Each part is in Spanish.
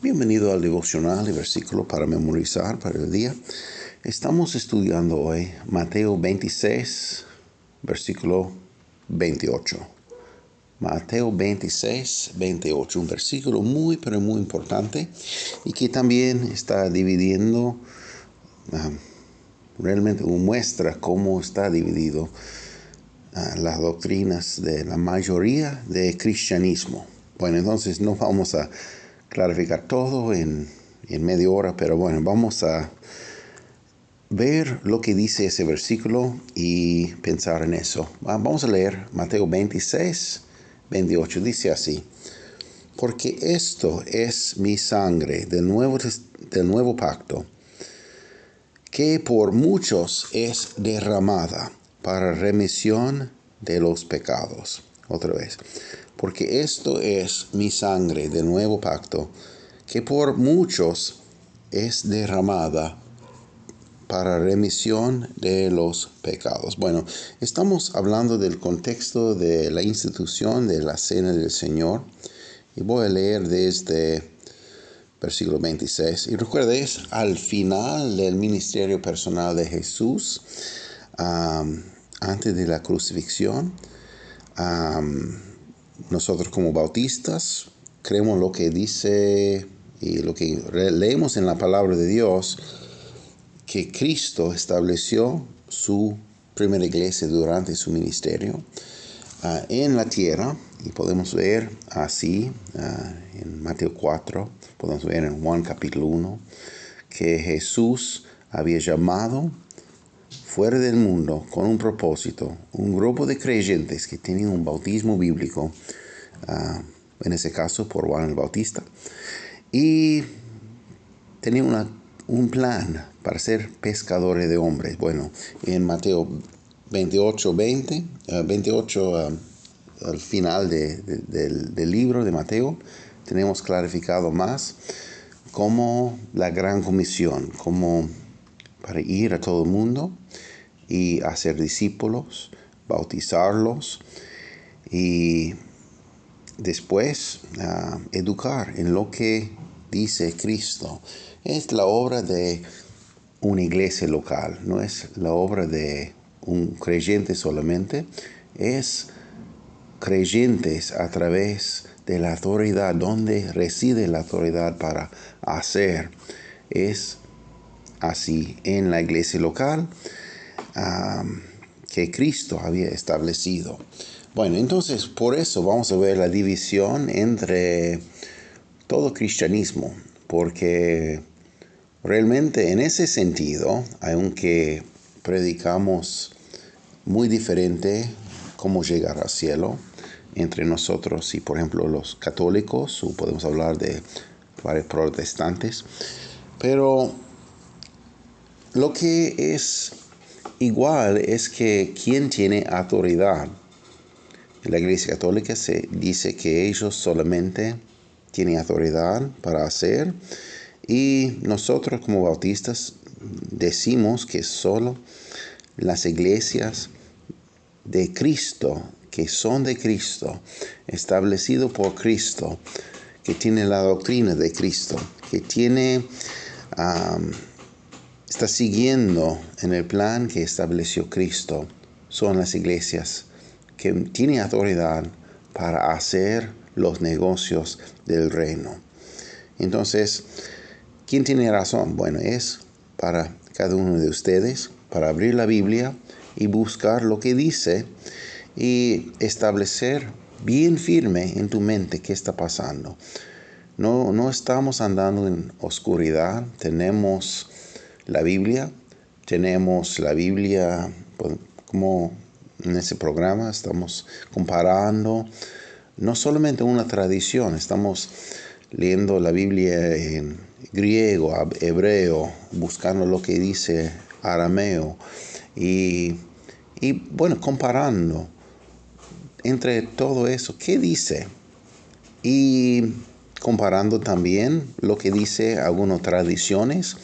Bienvenido al devocional y versículo para memorizar para el día. Estamos estudiando hoy Mateo 26, versículo 28. Mateo 26, 28, un versículo pero muy importante y que también está dividiendo, realmente muestra cómo está dividido las doctrinas de la mayoría del cristianismo. Bueno, entonces no vamos a clarificar todo en media hora, pero bueno, vamos a ver lo que dice ese versículo y pensar en eso. Vamos a leer Mateo 26, 28. Dice así: porque esto es mi sangre del nuevo pacto, que por muchos es derramada para remisión de los pecados. Otra vez. Porque esto es mi sangre del nuevo pacto, que por muchos es derramada para remisión de los pecados. Bueno, estamos hablando del contexto de la institución de la Cena del Señor. Y voy a leer desde versículo 26. Y recuerda, es al final del ministerio personal de Jesús, antes de la crucifixión. Nosotros como bautistas creemos lo que dice y lo que leemos en la palabra de Dios, que Cristo estableció su primera iglesia durante su ministerio en la tierra. Y podemos ver así en Mateo 4, podemos ver en Juan capítulo 1, que Jesús había llamado fuera del mundo con un propósito, un grupo de creyentes que tenían un bautismo bíblico, en ese caso por Juan el Bautista, y tenían un plan para ser pescadores de hombres. Bueno, en Mateo 28, al final del libro de Mateo, tenemos clarificado más como la gran comisión, como para ir a todo el mundo y hacer discípulos, bautizarlos y después educar en lo que dice Cristo. Es la obra de una iglesia local, no es la obra de un creyente solamente, es creyentes a través de la autoridad, donde reside la autoridad para hacer. Es así en la iglesia local que Cristo había establecido. Bueno, entonces por eso vamos a ver la división entre todo cristianismo, porque realmente en ese sentido, aunque predicamos muy diferente cómo llegar al cielo entre nosotros y, por ejemplo, los católicos, o podemos hablar de varios protestantes, pero lo que es igual es que quien tiene autoridad. La Iglesia Católica se dice que ellos solamente tienen autoridad para hacer, y nosotros como bautistas decimos que solo las iglesias de Cristo, que son de Cristo, establecido por Cristo, que tiene la doctrina de Cristo, que tiene está siguiendo en el plan que estableció Cristo, son las iglesias que tienen autoridad para hacer los negocios del reino. Entonces, ¿quién tiene razón? Bueno, es para cada uno de ustedes, para abrir la Biblia y buscar lo que dice y establecer bien firme en tu mente qué está pasando. No estamos andando en oscuridad, tenemos la Biblia como en ese programa estamos comparando no solamente una tradición, estamos leyendo la Biblia en griego, hebreo, buscando lo que dice arameo y bueno, comparando entre todo eso, ¿qué dice? Y comparando también lo que dice algunas tradiciones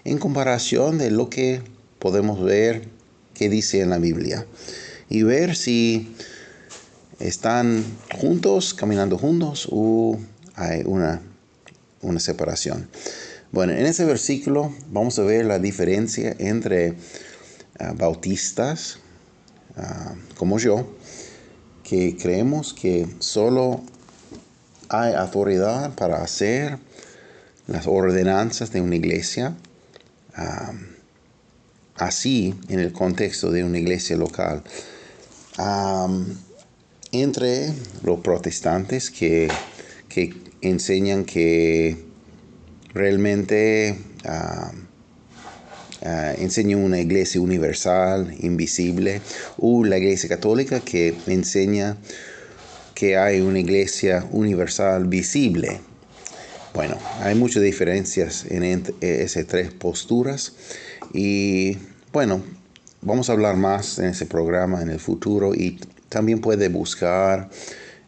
en comparación de lo que podemos ver que dice en la Biblia, y ver si están juntos, caminando juntos, o hay una separación. Bueno, en ese versículo vamos a ver la diferencia entre bautistas como yo, que creemos que solo hay autoridad para hacer las ordenanzas de una iglesia, así en el contexto de una iglesia local. Entre los protestantes que enseñan que realmente enseña una iglesia universal, invisible, o la iglesia católica que enseña que hay una iglesia universal visible. Bueno, hay muchas diferencias en esas tres posturas y bueno, vamos a hablar más en ese programa en el futuro y también puede buscar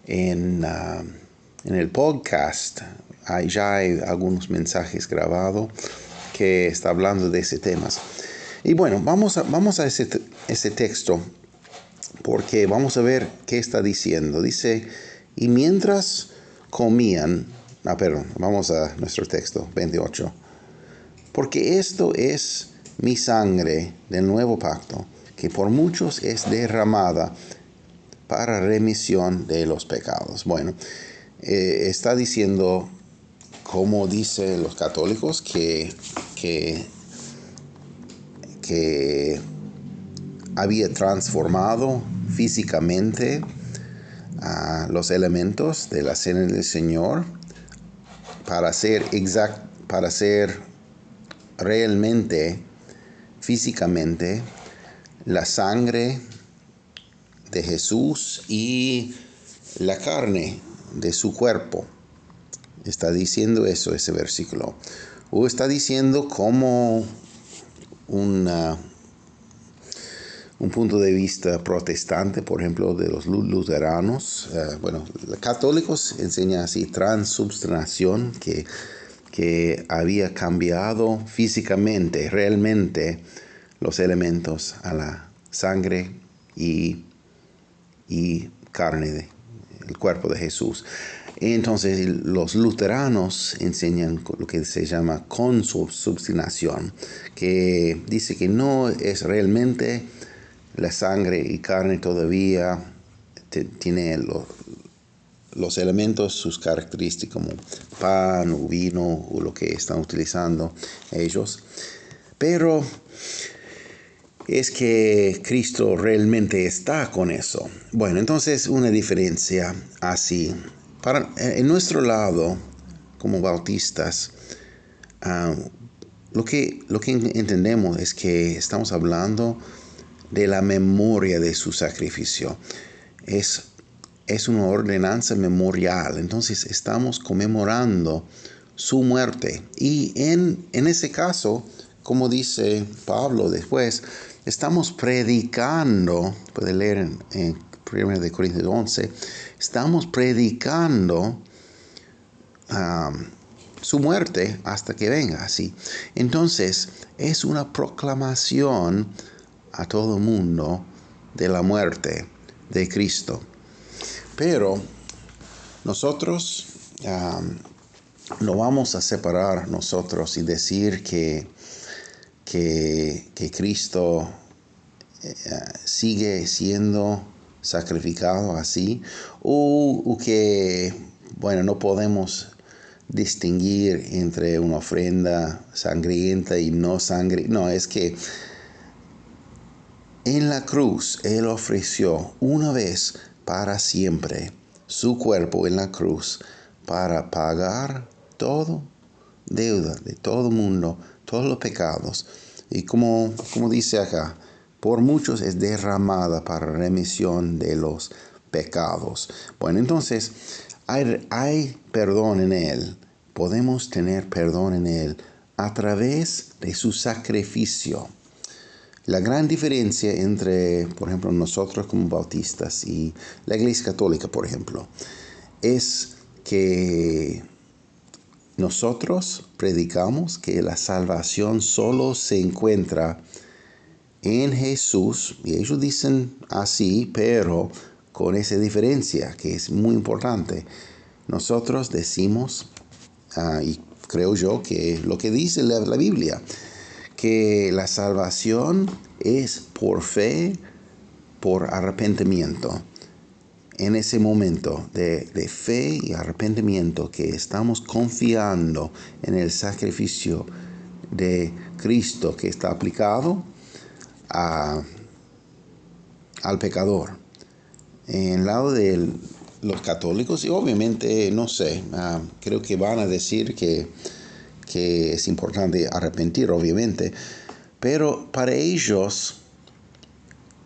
en el podcast. Ya hay algunos mensajes grabados que está hablando de ese tema. Y bueno, vamos a ese texto porque vamos a ver qué está diciendo. Dice, y mientras comían, vamos a nuestro texto 28. Porque esto es mi sangre del nuevo pacto, que por muchos es derramada para remisión de los pecados. Bueno, está diciendo, como dicen los católicos, que había transformado físicamente los elementos de la cena del Señor para ser realmente, físicamente, la sangre de Jesús y la carne de su cuerpo. Está diciendo eso, ese versículo. O está diciendo como un punto de vista protestante, por ejemplo, de los luteranos. Los católicos enseñan así, transubstanciación, que había cambiado físicamente, realmente, los elementos a la sangre y carne del cuerpo de Jesús. Entonces los luteranos enseñan lo que se llama consubstanciación, que dice que no es realmente la sangre y carne todavía tiene los elementos, sus características como pan o vino o lo que están utilizando ellos. Pero es que Cristo realmente está con eso. Bueno, entonces una diferencia así. En nuestro lado, como bautistas, lo que entendemos es que estamos hablando de la memoria de su sacrificio. Es una ordenanza memorial. Entonces estamos conmemorando su muerte. Y en ese caso, como dice Pablo después, estamos predicando, puede leer en 1 Corintios 11, estamos predicando su muerte hasta que venga, así. Entonces, es una proclamación a todo el mundo de la muerte de Cristo. Pero nosotros no vamos a separar nosotros y decir que Cristo sigue siendo sacrificado así, o que, no podemos distinguir entre una ofrenda sangrienta y no sangrienta. No, es que en la cruz Él ofreció una vez para siempre su cuerpo en la cruz para pagar todo deuda de todo mundo, todos los pecados. Y como dice acá, por muchos es derramada para remisión de los pecados. Bueno, entonces hay perdón en Él. Podemos tener perdón en Él a través de su sacrificio. La gran diferencia entre, por ejemplo, nosotros como bautistas y la Iglesia Católica, por ejemplo, es que nosotros predicamos que la salvación solo se encuentra en Jesús, y ellos dicen así, pero con esa diferencia que es muy importante. Nosotros decimos, y creo yo, que lo que dice la Biblia, que la salvación es por fe, por arrepentimiento. En ese momento de fe y arrepentimiento que estamos confiando en el sacrificio de Cristo que está aplicado al pecador. En el lado de los católicos, y obviamente, no sé, creo que van a decir que es importante arrepentir, obviamente, pero para ellos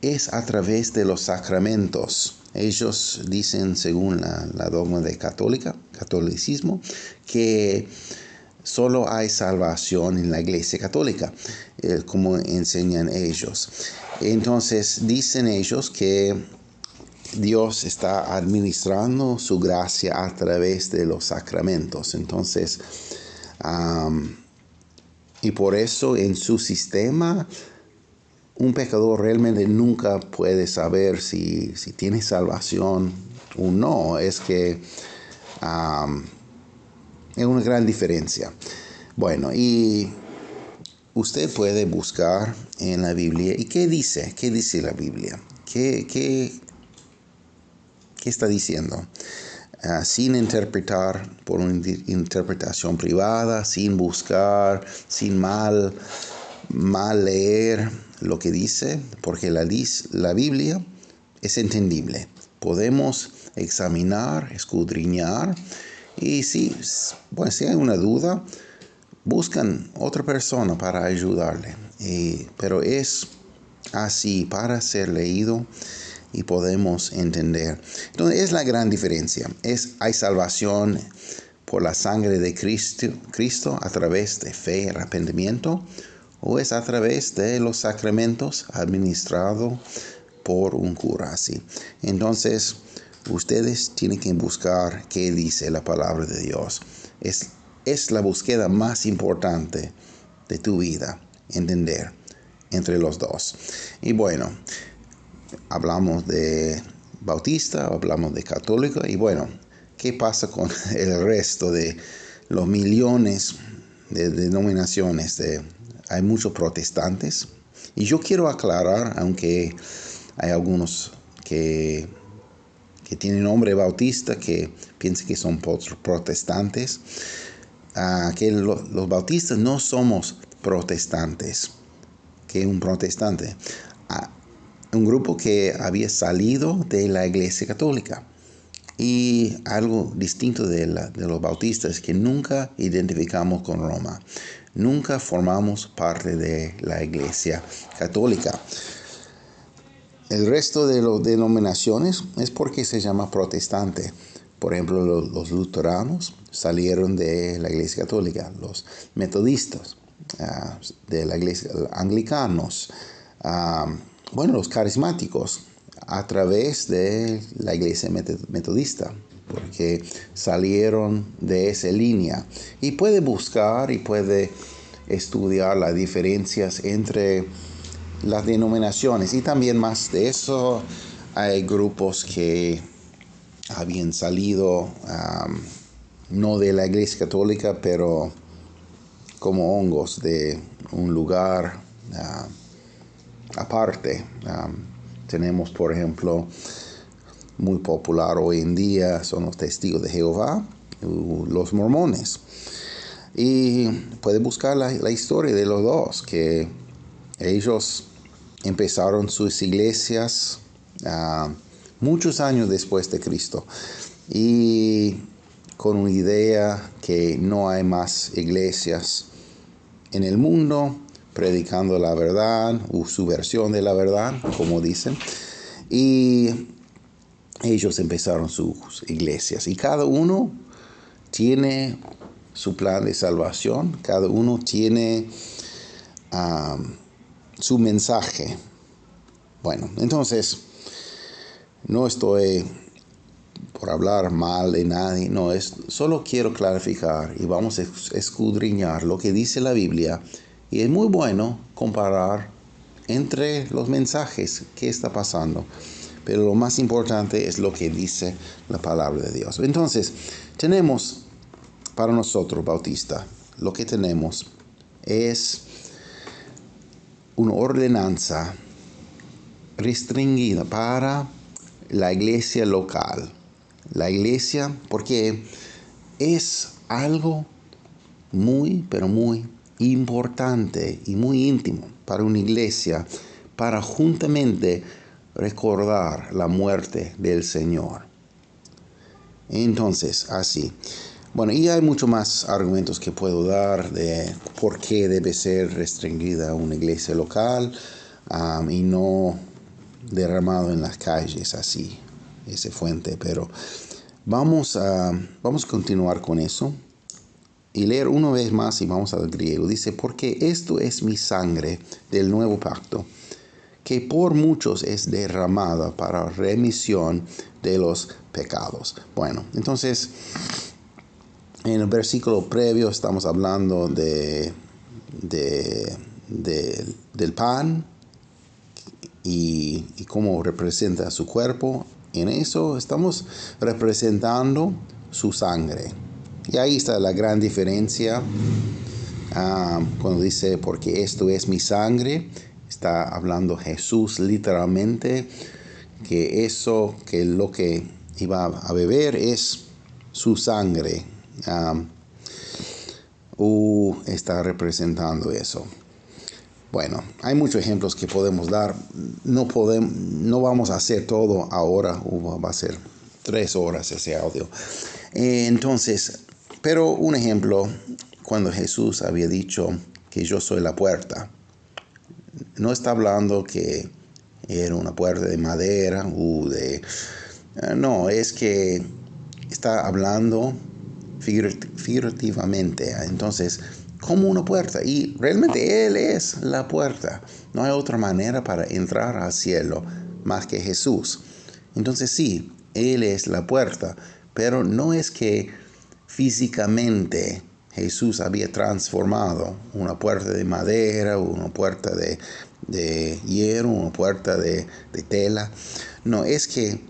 es a través de los sacramentos. Ellos dicen, según la dogma de catolicismo, que solo hay salvación en la Iglesia Católica, como enseñan ellos. Entonces, dicen ellos que Dios está administrando su gracia a través de los sacramentos. Entonces, y por eso en su sistema, un pecador realmente nunca puede saber si tiene salvación o no. Es que es una gran diferencia. Bueno, y usted puede buscar en la Biblia. ¿Y qué dice? ¿Qué dice la Biblia? ¿Qué está diciendo? Sin interpretar por una interpretación privada, sin buscar, sin mal leer lo que dice, porque la Biblia es entendible. Podemos examinar, escudriñar, y si hay una duda, buscan otra persona para ayudarle. Pero es así para ser leído y podemos entender. Entonces es la gran diferencia. Hay salvación por la sangre de Cristo a través de fe y arrepentimiento, o es a través de los sacramentos administrados por un cura así. Entonces, ustedes tienen que buscar qué dice la palabra de Dios. Es la búsqueda más importante de tu vida, entender entre los dos. Y bueno, hablamos de bautista, hablamos de católico, y bueno, ¿qué pasa con el resto de los millones de denominaciones? Hay muchos protestantes, y yo quiero aclarar, aunque hay algunos que tienen nombre bautista, que piensan que son protestantes, que los bautistas no somos protestantes. Que un protestante, un grupo que había salido de la Iglesia Católica. Y algo distinto de los bautistas es que nunca identificamos con Roma. Nunca formamos parte de la Iglesia Católica. El resto de las denominaciones es porque se llama protestante. Por ejemplo, los luteranos salieron de la Iglesia Católica. Los metodistas de la Iglesia, anglicanos, los carismáticos a través de la Iglesia metodista, porque salieron de esa línea. Y puede buscar y puede estudiar las diferencias entre las denominaciones. Y también más de eso, hay grupos que habían salido no de la Iglesia Católica, pero como hongos de un lugar aparte. Tenemos, por ejemplo, muy popular hoy en día son los testigos de Jehová, los mormones. Y puede buscar la historia de los dos, que ellos empezaron sus iglesias muchos años después de Cristo, y con una idea que no hay más iglesias en el mundo predicando la verdad o su versión de la verdad, como dicen. Y ellos empezaron sus iglesias, y cada uno tiene su plan de salvación, cada uno tiene su mensaje. Bueno, entonces no estoy por hablar mal de nadie, no, solo quiero clarificar y vamos a escudriñar lo que dice la Biblia, y es muy bueno comparar entre los mensajes que está pasando, pero lo más importante es lo que dice la palabra de Dios. Entonces, tenemos para nosotros, bautistas, lo que tenemos es una ordenanza restringida para la iglesia local. La iglesia, porque es algo muy, pero muy importante y muy íntimo para una iglesia, para juntamente recordar la muerte del Señor. Entonces, así. Bueno, y hay muchos más argumentos que puedo dar de por qué debe ser restringida una iglesia local y no derramado en las calles así, ese fuente. Pero vamos a continuar con eso y leer una vez más y vamos al griego. Dice, porque esto es mi sangre del nuevo pacto, que por muchos es derramada para remisión de los pecados. Bueno, entonces, en el versículo previo estamos hablando del pan y cómo representa su cuerpo. En eso estamos representando su sangre. Y ahí está la gran diferencia. Cuando dice, porque esto es mi sangre, está hablando Jesús literalmente, que lo que iba a beber es su sangre. Está representando eso. Bueno, hay muchos ejemplos que podemos dar. No vamos a hacer todo ahora. Va a ser 3 horas ese audio. Entonces, pero un ejemplo, cuando Jesús había dicho que yo soy la puerta, no está hablando que era una puerta de madera no, es que está hablando figurativamente. Entonces, como una puerta, y realmente Él es la puerta. No hay otra manera para entrar al cielo más que Jesús. Entonces sí, Él es la puerta, pero no es que físicamente Jesús había transformado una puerta de madera, una puerta de hierro, una puerta de tela. No, es que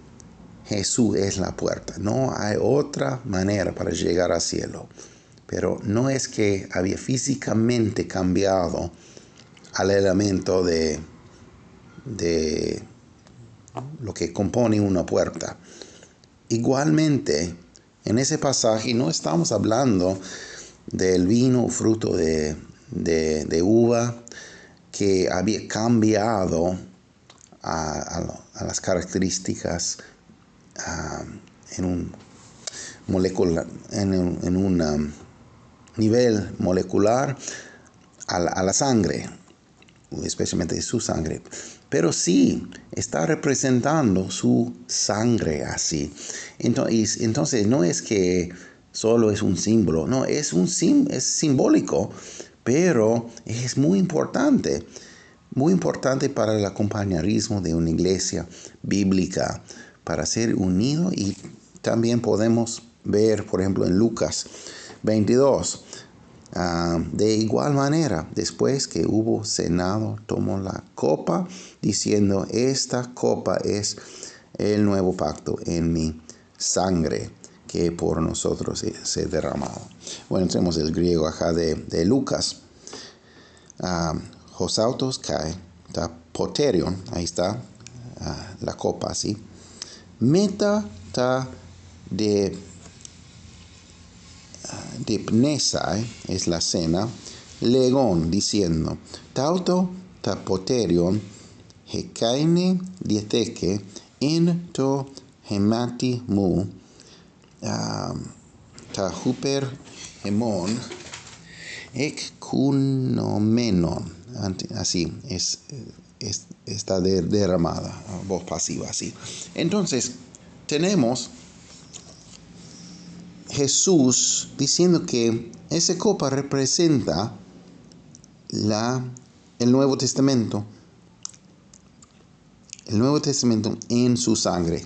Jesús es la puerta. No hay otra manera para llegar al cielo. Pero no es que había físicamente cambiado al elemento de lo que compone una puerta. Igualmente, en ese pasaje no estamos hablando del vino fruto de uva que había cambiado a las características en un nivel molecular a la sangre, especialmente su sangre. Pero sí está representando su sangre así. Entonces no es que solo es un símbolo, no, es simbólico, pero es muy importante para el compañerismo de una iglesia bíblica, para ser unido. Y también podemos ver, por ejemplo, en Lucas 22, de igual manera, después que hubo cenado, tomó la copa, diciendo, esta copa es el nuevo pacto en mi sangre, que por nosotros se derramado. Bueno, tenemos el griego acá de Lucas. Hosautos kai, ta poterion, ahí está la copa así. Meta ta de pnesai, es la cena, legon, diciendo, tauto ta poterion, hekaine dieteke, en to hemati mu, ta huper hemon, ek kunomenon. Así está derramada, voz pasiva así. Entonces tenemos Jesús diciendo que esa copa representa el Nuevo Testamento en su sangre,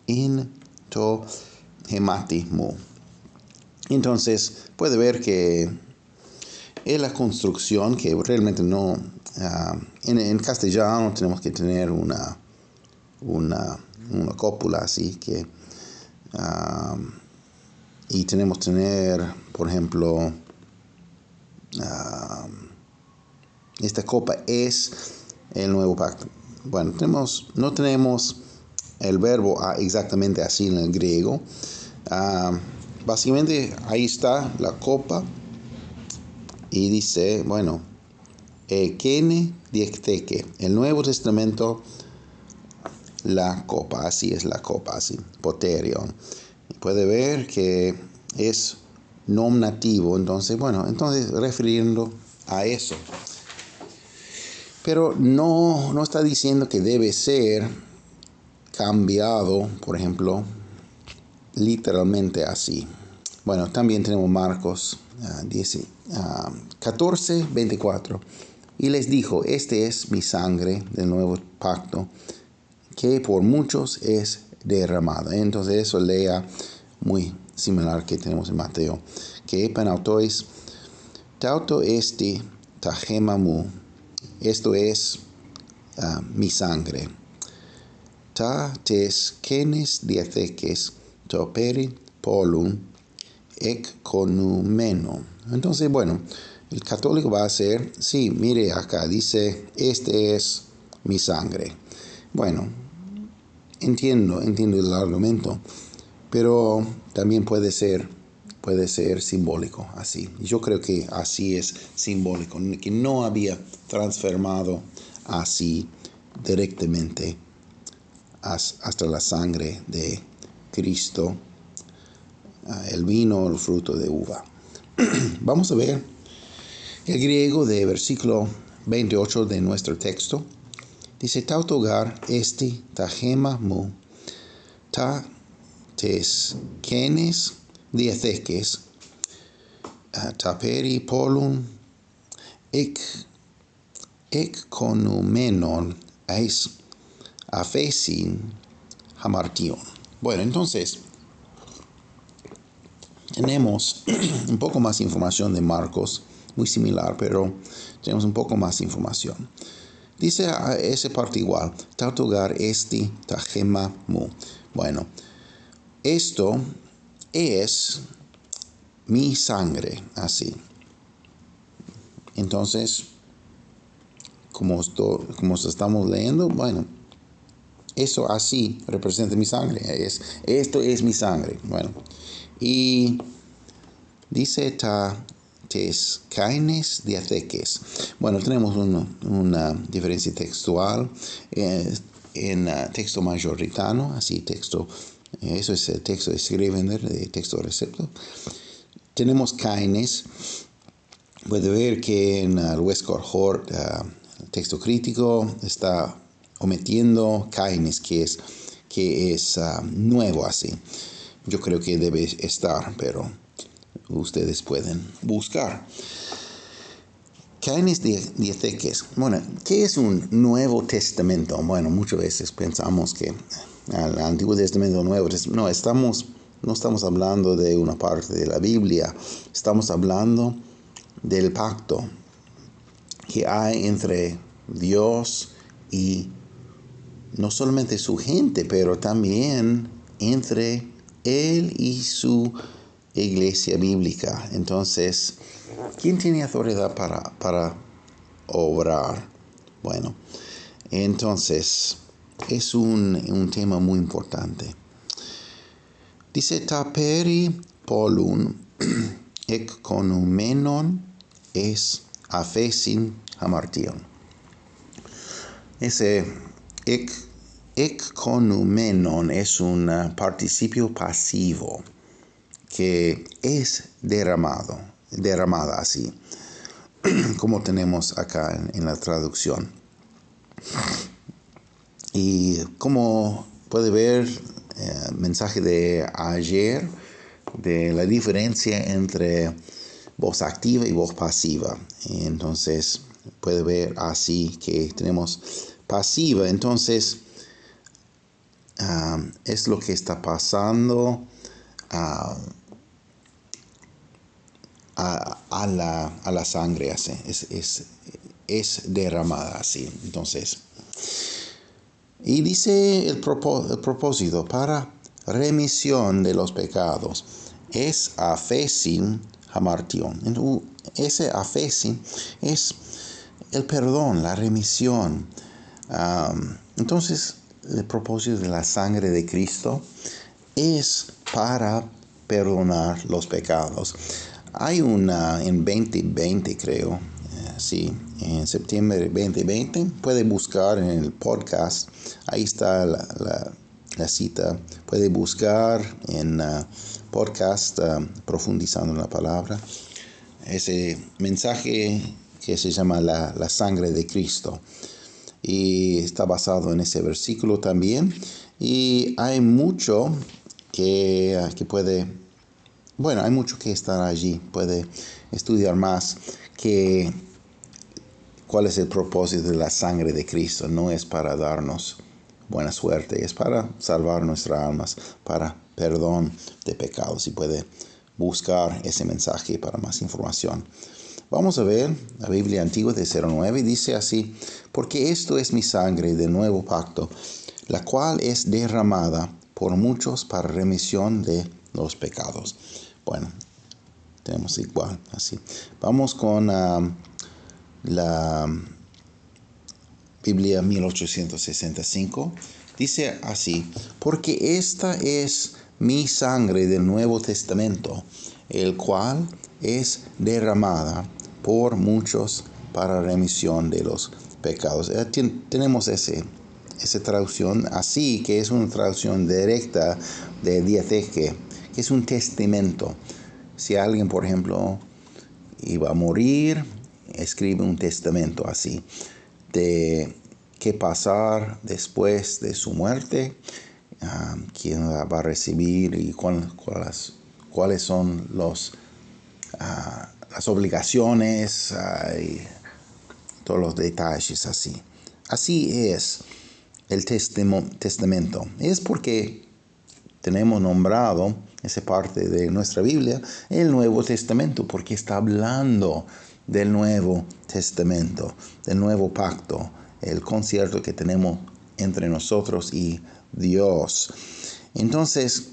en to hematismo. Entonces puede ver que es la construcción que realmente no, en castellano tenemos que tener una cópula así que y tenemos que tener, por ejemplo, esta copa es el nuevo pacto. Bueno, no tenemos el verbo exactamente así en el griego. Básicamente ahí está la copa y dice, bueno, kene diecteke, el Nuevo Testamento, la copa, así es la copa, así, poterion. Puede ver que es nominativo, entonces refiriendo a eso. Pero no está diciendo que debe ser cambiado, por ejemplo, literalmente así. Bueno, también tenemos Marcos 14, 24. Y les dijo, este es mi sangre del nuevo pacto, que por muchos es derramada. Entonces eso lea muy similar que tenemos en Mateo. Que panautois, tauto esti tajemamu, esto es mi sangre. Ta tes kenes diatheques, toperi polum, ec conumeno. Entonces, bueno, el católico va a hacer, sí, mire acá, dice, este es mi sangre. Bueno, entiendo el argumento, pero también puede ser simbólico, así. Yo creo que así es simbólico, que no había transformado así directamente hasta la sangre de Cristo, el vino, el fruto de uva. Vamos a ver el griego de versículo 28 de nuestro texto. Dice, tautogar esti tajema mu, ta tes kenes diatheques, taperi polum, ec conumenon eis afesin hamartion. Bueno, entonces tenemos un poco más información de Marcos, muy similar, pero tenemos un poco más información. Dice a ese parte igual, tautogar esti tajema mu. Bueno, esto es mi sangre, así. Entonces, como estamos leyendo, bueno, eso así representa mi sangre. Esto es mi sangre. Bueno, y dice tes kaines diatheques. Bueno, tenemos una diferencia textual en texto mayoritano, así eso es el texto de Scrivener, de texto recepto. Tenemos kaines. Puede ver que en el Westcott Hort, el texto crítico, está omitiendo kaines, que es nuevo así. Yo creo que debe estar, pero ustedes pueden buscar. Kaines diatheques. Bueno, ¿qué es un Nuevo Testamento? Bueno, muchas veces pensamos que el Antiguo Testamento, Nuevo Testamento, no estamos hablando de una parte de la Biblia, estamos hablando del pacto que hay entre Dios y no solamente su gente, pero también entre Él y su iglesia bíblica. Entonces, ¿quién tiene autoridad para obrar? Bueno, entonces es un tema muy importante. Dice, taperi polum ec conumenon es afesin hamartion. Ese ec conumenon es un participio pasivo que es derramada así, como tenemos acá en la traducción. Y como puede ver, mensaje de ayer, de la diferencia entre voz activa y voz pasiva. Entonces puede ver así que tenemos pasiva. Entonces es lo que está pasando a la sangre así. Es derramada así. Entonces, y dice el propósito para remisión de los pecados. es aphesin hamartion. Ese aphesin es el perdón, la remisión. Entonces, el propósito de la sangre de Cristo es para perdonar los pecados. Hay una en 2020, creo, sí, en septiembre de 2020, puede buscar en el podcast, ahí está la cita, puede buscar en podcast profundizando en la palabra, ese mensaje que se llama la sangre de Cristo. Y está basado en ese versículo también. Y hay mucho que puede, bueno, hay mucho que estar allí, puede estudiar más que cuál es el propósito de la sangre de Cristo. No es para darnos buena suerte, es para salvar nuestras almas, para perdón de pecados. Y puede buscar ese mensaje para más información. Vamos a ver la Biblia Antigua de 09, dice así: porque esto es mi sangre del nuevo pacto, la cual es derramada por muchos para remisión de los pecados. Bueno, tenemos igual, así. Vamos con la Biblia 1865. Dice así: porque esta es mi sangre del Nuevo Testamento, el cual es derramada por muchos para remisión de los pecados. Tenemos esa traducción así, que es una traducción directa de Diateque, que es un testamento. Si alguien, por ejemplo, iba a morir, escribe un testamento así, de qué pasar después de su muerte, quién va a recibir y cuáles son las obligaciones y todos los detalles así. Así es el testamento. Es porque tenemos nombrado esa parte de nuestra Biblia el Nuevo Testamento, porque está hablando del Nuevo Testamento, del nuevo pacto, el concierto que tenemos entre nosotros y Dios. Entonces,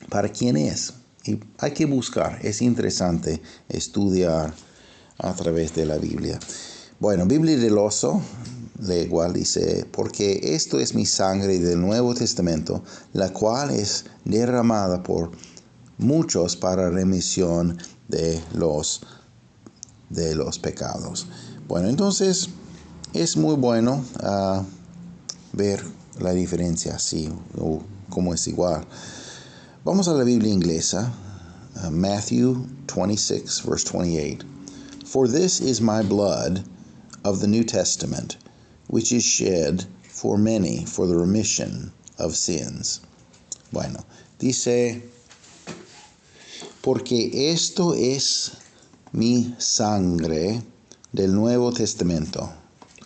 ¿para quién es? Y hay que buscar, es interesante estudiar a través de la Biblia. Bueno, Biblia del Oso, igual dice: porque esto es mi sangre del Nuevo Testamento, la cual es derramada por muchos para remisión de los pecados. Bueno, entonces es muy bueno ver la diferencia así, o cómo es igual. Vamos a la Biblia inglesa, Matthew 26, verse 28. For this is my blood of the New Testament, which is shed for many for the remission of sins. Bueno, dice: porque esto es mi sangre del Nuevo Testamento,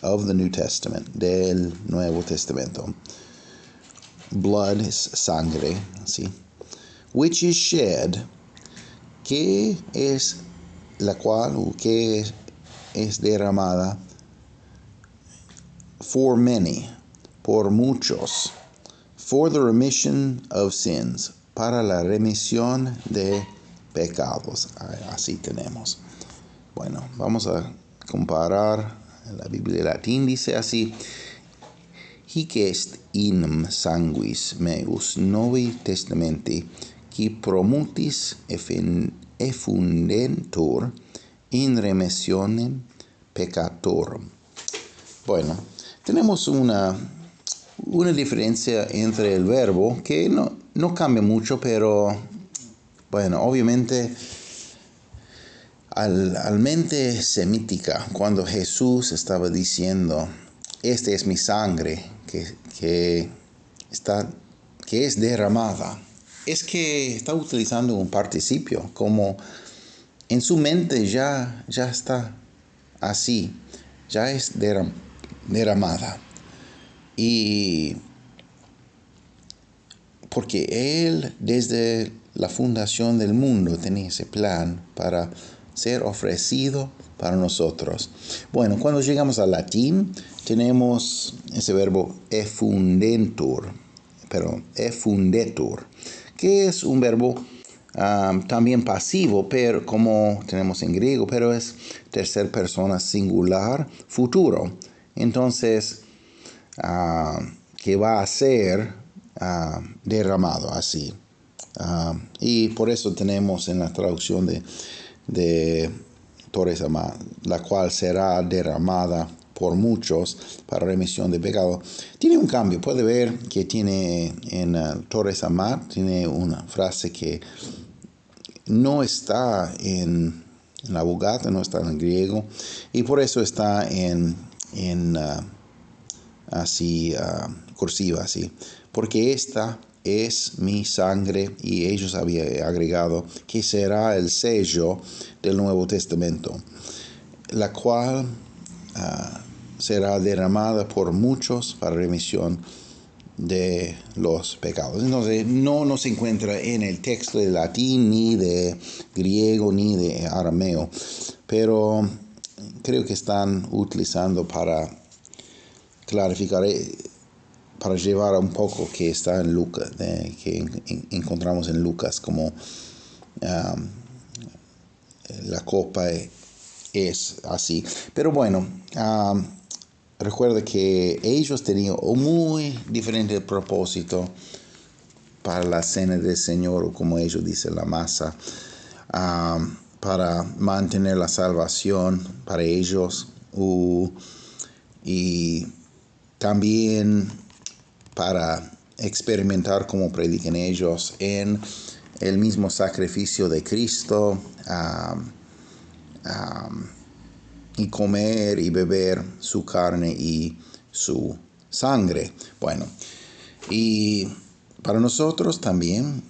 of the New Testament, del Nuevo Testamento. Blood es sangre, ¿sí? Which is shed, que es la cual, o que es derramada, for many, por muchos, for the remission of sins, para la remisión de pecados. Así tenemos. Bueno, vamos a comparar. La Biblia latín dice así: hic est in sanguis meus novi testamenti, qui promutis effundentur in remissionem peccatorum. Bueno, tenemos una diferencia entre el verbo que no cambia mucho, pero bueno, obviamente al mente semítica, cuando Jesús estaba diciendo: esta es mi sangre que es derramada, es que está utilizando un participio, como en su mente ya está así, ya es derramada. Y porque Él desde la fundación del mundo tenía ese plan para ser ofrecido para nosotros. Bueno, cuando llegamos al latín, tenemos ese verbo effundetur, que es un verbo también pasivo, pero como tenemos en griego, pero es tercera persona singular futuro. Entonces, que va a ser derramado así. Y por eso tenemos en la traducción de Torres Amat, la cual será derramada por muchos para remisión de pecado. Tiene un cambio, puede ver que tiene en Torres Amat, tiene una frase que no está en la Vulgata, no está en el griego, y por eso está en cursiva, así, porque esta es mi sangre, y ellos habían agregado que será el sello del Nuevo Testamento, la cual será derramada por muchos para remisión de los pecados. Entonces no se encuentra en el texto de latín, ni de griego, ni de arameo, pero creo que están utilizando para clarificar, para llevar un poco que está en Lucas, que encontramos en Lucas, como la copa es así. Pero bueno, recuerda que ellos tenían un muy diferente propósito para la cena del Señor, o como ellos dicen, la masa, para mantener la salvación para ellos, y también para experimentar, como predican ellos, en el mismo sacrificio de Cristo, y comer y beber su carne y su sangre. Bueno, y para nosotros también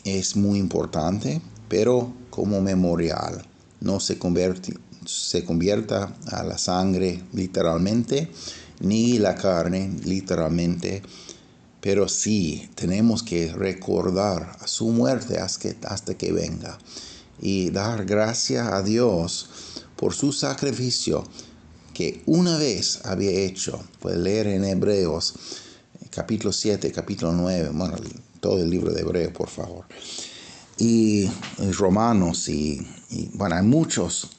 es muy importante, pero como memorial. No se convierta a la sangre literalmente, ni la carne literalmente, pero sí tenemos que recordar su muerte hasta que venga, y dar gracias a Dios por su sacrificio que una vez había hecho. Puede leer en Hebreos capítulo 7, capítulo 9, bueno, todo el libro de Hebreos, por favor, y Romanos, y bueno, hay muchos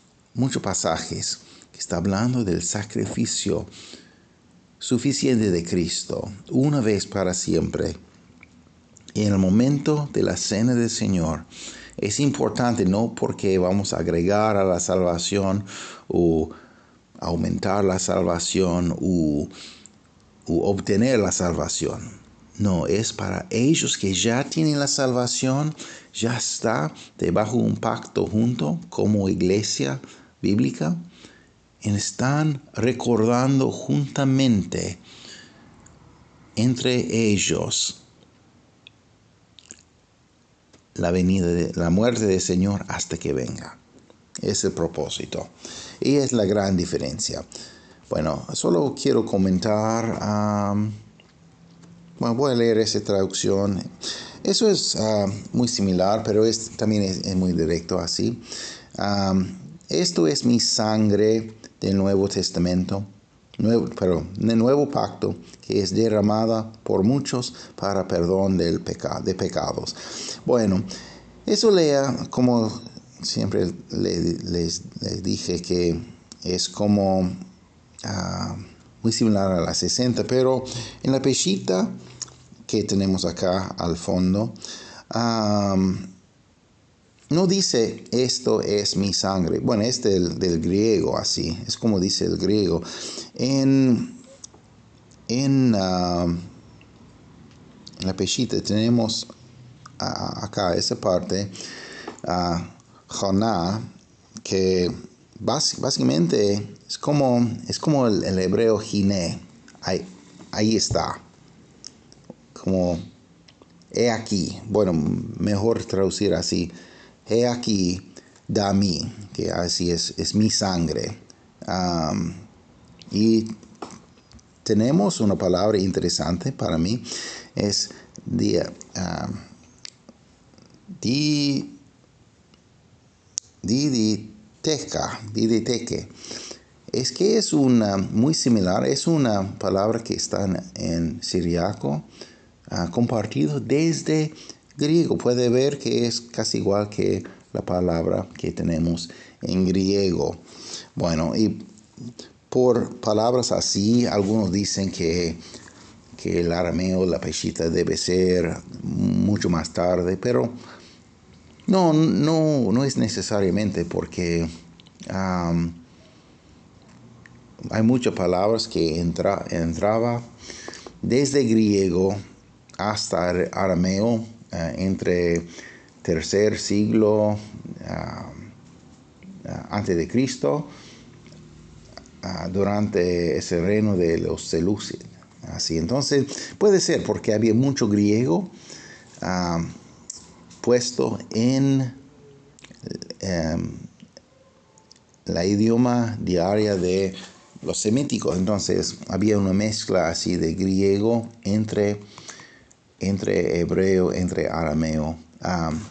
pasajes que está hablando del sacrificio suficiente de Cristo, una vez para siempre. Y en el momento de la cena del Señor es importante, no porque vamos a agregar a la salvación o aumentar la salvación o obtener la salvación. No, es para ellos que ya tienen la salvación, ya está debajo de un pacto junto como iglesia bíblica, y están recordando juntamente entre ellos la venida de la muerte del Señor hasta que venga. Es el propósito y es la gran diferencia. Bueno, solo quiero comentar, bueno, voy a leer esa traducción. Eso es muy similar, pero también es muy directo así. Esto es mi sangre del Nuevo Testamento, del Nuevo Pacto, que es derramada por muchos para perdón de pecados. Bueno, eso lea, como siempre les dije, que es como muy similar a la 60, pero en la pechita que tenemos acá al fondo, no dice esto es mi sangre. Bueno, es del griego, así es como dice el griego. En la pechita tenemos acá esa parte, Joná, que básicamente es como el hebreo Jiné. Ahí está, como he aquí. Bueno, mejor traducir así: he aquí, Dami, que así es mi sangre. Y tenemos una palabra interesante para mí, es diditeque. Es que es muy similar, es una palabra que está en siriaco, compartido desde griego. Puede ver que es casi igual que la palabra que tenemos en griego. Bueno, y por palabras así, algunos dicen que el arameo, la peshita, debe ser mucho más tarde, pero no es necesariamente, porque hay muchas palabras que entraba desde griego hasta arameo, entre tercer siglo antes de Cristo, durante ese reino de los seleucidas. Así, entonces puede ser porque había mucho griego puesto en la idioma diaria de los semíticos. Entonces había una mezcla así de griego entre hebreo, entre arameo,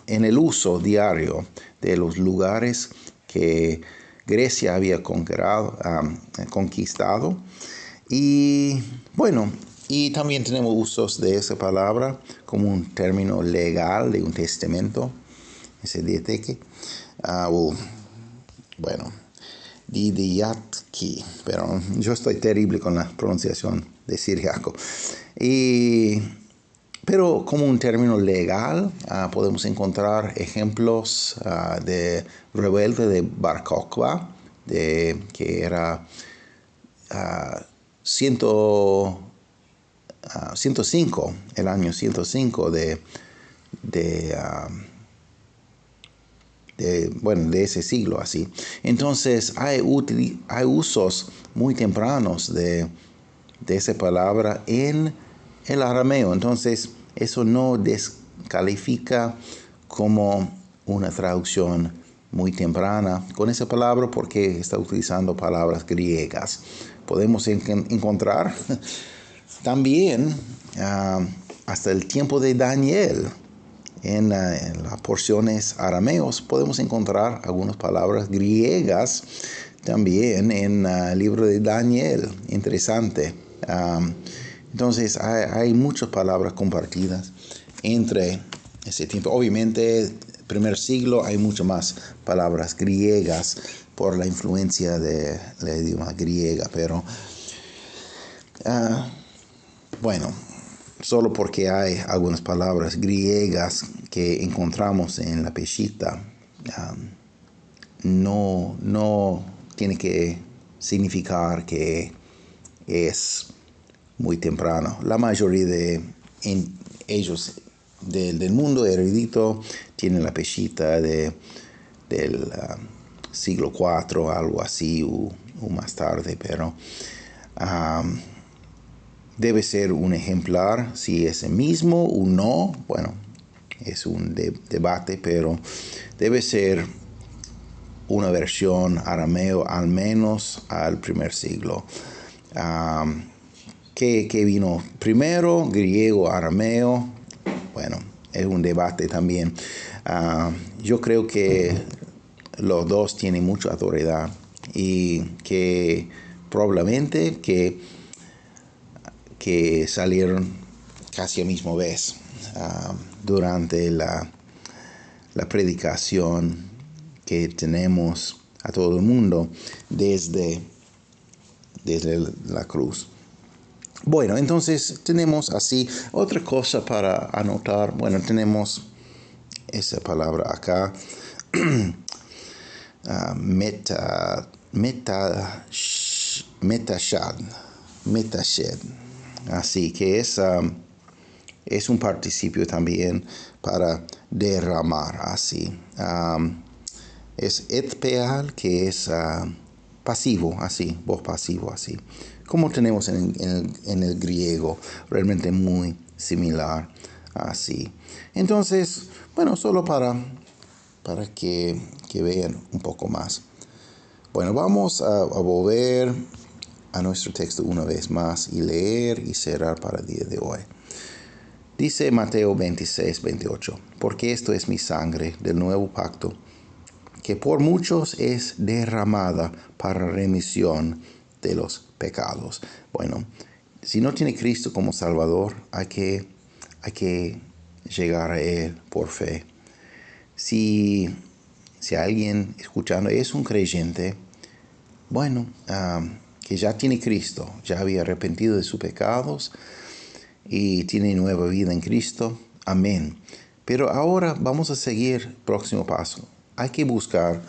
en el uso diario de los lugares que Grecia había conquistado. Y bueno, y también tenemos usos de esa palabra como un término legal de un testamento, ese diateque, bueno, didiatki, pero yo estoy terrible con la pronunciación de siriaco. Pero como un término legal, podemos encontrar ejemplos de rebelde de Bar Kokhba, que era 105, el año 105 de ese siglo así. Entonces hay usos muy tempranos de esa palabra en el arameo. Entonces eso no descalifica como una traducción muy temprana con esa palabra, porque está utilizando palabras griegas. Podemos encontrar también hasta el tiempo de Daniel. En las porciones arameos podemos encontrar algunas palabras griegas también en el libro de Daniel. Interesante. Entonces hay muchas palabras compartidas entre ese tiempo. Obviamente, primer siglo hay muchas más palabras griegas por la influencia de la idioma griega, pero bueno, solo porque hay algunas palabras griegas que encontramos en la peshita, no tiene que significar que es muy temprano. La mayoría de ellos del mundo erudito tienen la peshita del siglo IV, algo así, o más tarde, pero debe ser un ejemplar. Si es el mismo o no, bueno, es un debate, pero debe ser una versión arameo al menos al primer siglo. ¿Qué vino primero? Griego, arameo. Bueno, es un debate también. Yo creo que los dos tienen mucha autoridad y que probablemente que salieron casi a la misma vez durante la predicación que tenemos a todo el mundo desde la cruz. Bueno, entonces tenemos así otra cosa para anotar. Bueno, tenemos esa palabra acá, metashed. Así que es un participio también para derramar, así. Es etpeal, que es pasivo, así, voz pasivo, así. Como tenemos en el griego, realmente muy similar, así. Entonces, bueno, solo para que vean un poco más. Bueno, vamos a volver a nuestro texto una vez más y leer y cerrar para el día de hoy. Dice Mateo 26, 28, porque esto es mi sangre del nuevo pacto, que por muchos es derramada para remisión de los pecados. Bueno, si no tiene Cristo como Salvador, hay que llegar a Él por fe. Si alguien escuchando es un creyente, bueno, que ya tiene Cristo, ya había arrepentido de sus pecados y tiene nueva vida en Cristo, amén. Pero ahora vamos a seguir el próximo paso. Hay que buscar,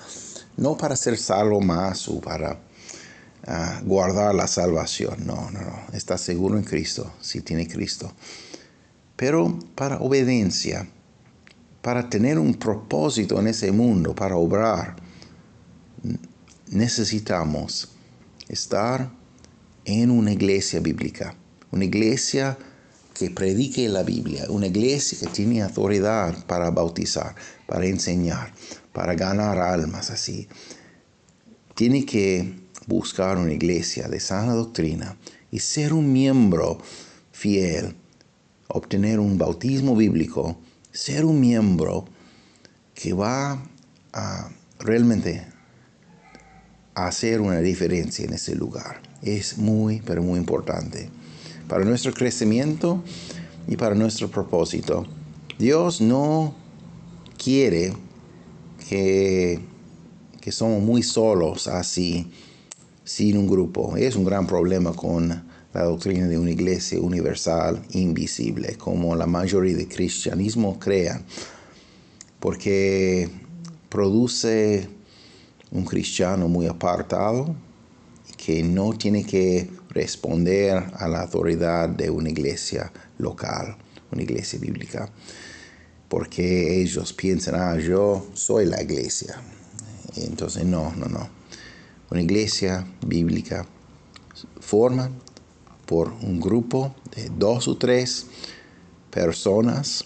no para ser salvo más o para guardar la salvación, no. Está seguro en Cristo, si tiene Cristo. Pero para obediencia, para tener un propósito en ese mundo, para obrar, necesitamos estar en una iglesia bíblica, una iglesia que predique la Biblia, una iglesia que tiene autoridad para bautizar, para enseñar, para ganar almas así. Tiene que buscar una iglesia de sana doctrina y ser un miembro fiel, obtener un bautismo bíblico, ser un miembro que va a realmente hacer una diferencia en ese lugar. Es muy, pero muy importante para nuestro crecimiento y para nuestro propósito. Dios no quiere que somos muy solos así, sin un grupo. Es un gran problema con la doctrina de una iglesia universal, invisible, como la mayoría de cristianismo crean, porque produce un cristiano muy apartado que no tiene que responder a la autoridad de una iglesia local, una iglesia bíblica, porque ellos piensan, yo soy la iglesia. Entonces, no. Una iglesia bíblica forma por un grupo de 2 o 3 personas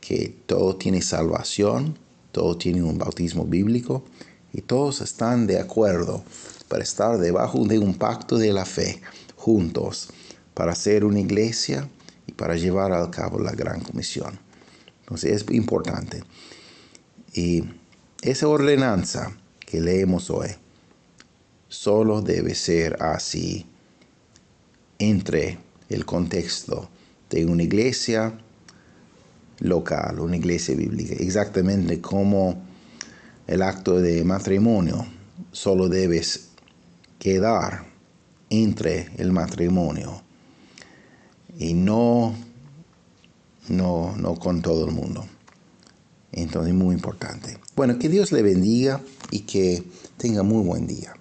que todo tiene salvación, todo tiene un bautismo bíblico y todos están de acuerdo para estar debajo de un pacto de la fe juntos para hacer una iglesia y para llevar a cabo la gran comisión. Entonces es importante. Y esa ordenanza que leemos hoy solo debe ser así entre el contexto de una iglesia local, una iglesia bíblica, exactamente como el acto de matrimonio solo debe quedar entre el matrimonio y no con todo el mundo. Entonces, muy importante. Bueno, que Dios le bendiga y que tenga muy buen día.